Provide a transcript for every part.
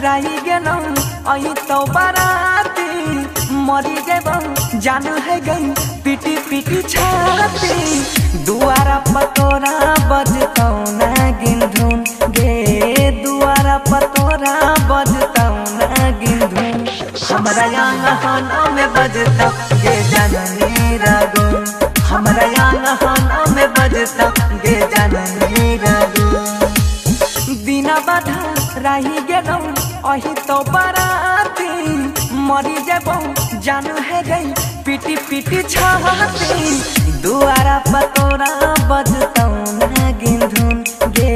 राही गेलौ अही तो बाराती मरी जेबौ जानू है गई पीटी पीटी छाती दुआरा पतोरा बजतौ ना गिनधुन गे दुआरा पतोरा बजतौ ना गिनधुन हमरा आंगन में बजतौ गे जननी रागुन हमरा आंगन में बजतौ गे जननी रागुन दिना बाधा राही गेलौ अही तो बाराती मरी जेबौ जानू है गई पीटी पीटी छाती दुआरा पतोरा बजतौ ना गिनधुन गे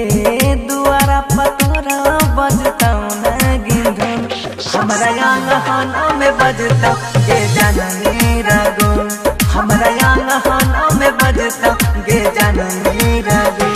दुआरा पतोरा बजतौ ना गिनधुन हमरा आंगन में बजतौ गे जननी रागुन हमरा आंगन में बजतौ गे जननी रागुन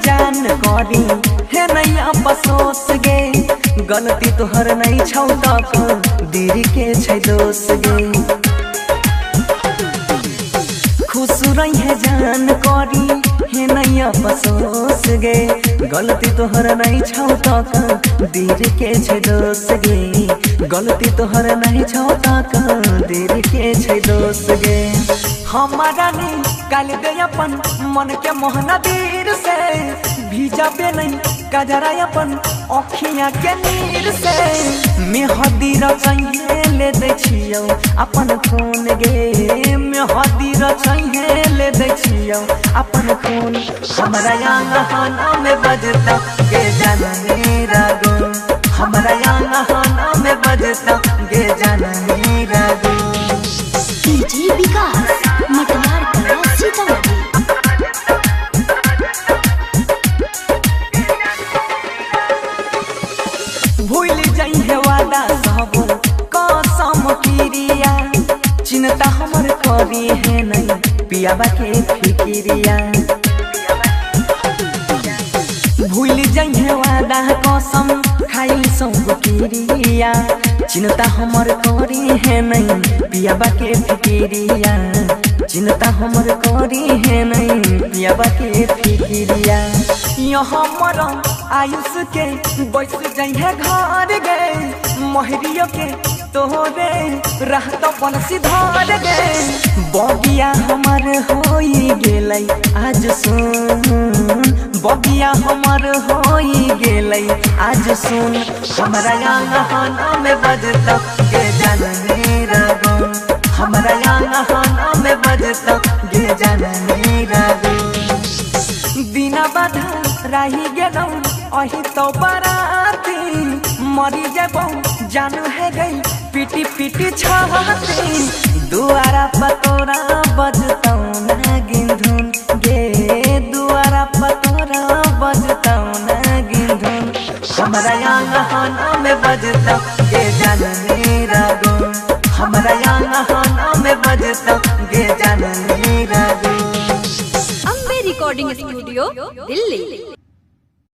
जान करी हे नैया बसोस गे गलती तोहर नहीं छौ तक देरी के छै दोष गे खुश रही है जान करी हे नैया बसोस गे गलती तोहर नहीं छौ तक देरी के छै दोष गे गलती तोहर नहीं छौ तक देरी के छै दोष गे हमारा नहीं काल दे अपन मन के मोहना दीर से भीजा पे नहीं कजरा अपन अखियां के नीर से मेहदी रचैहे ले दै छियौ अपन खून गे मेहदी रचैहे ले दै छियौ अपन खून हमरा आंगन में बजतौ गे जननी रागुन हमरा आंगन में बजतौ गे जननी रागुन डीजे विकास मटियार कला सीतामढ़ी भूल जाइए वादा सब कसम क्रिया चिंता हमर करी है नहीं पियाबा के फिक्रिया भूल जाइए वादा कसम खाई सब क्रिया चिंता हमर करी है नहीं पियाबा के फिक्रिया चिंता हमर करी है नहीं पियाबा के फिक्रिया यहाँ मर आयुष के बैस जाइए घर गे महरियो के तोहरे रहत बंसी धर गे बगिया हमर होई गेलै आज सुन बगिया हमर होई गेलै आज सुन हमरा आंगन में बजतौ गे जननी रागुन हमरा आंगन में बजतौ गे जननी रागुन दिना बाधा राही गेलौ अही तो बाराती मरी जेबौ जानू है गई पीटी पीटी छाती दुआरा पतोरा बजतौ ना गिनधुन गे दुआरा पतोरा बजतौ ना गिनधुन हमरा आंगन में बजतौ गे जननी रागुन हमरा आंगन में बजतौ गे जननी रागुन अम्बे रिकॉर्डिंग स्टूडियो दिल्ली।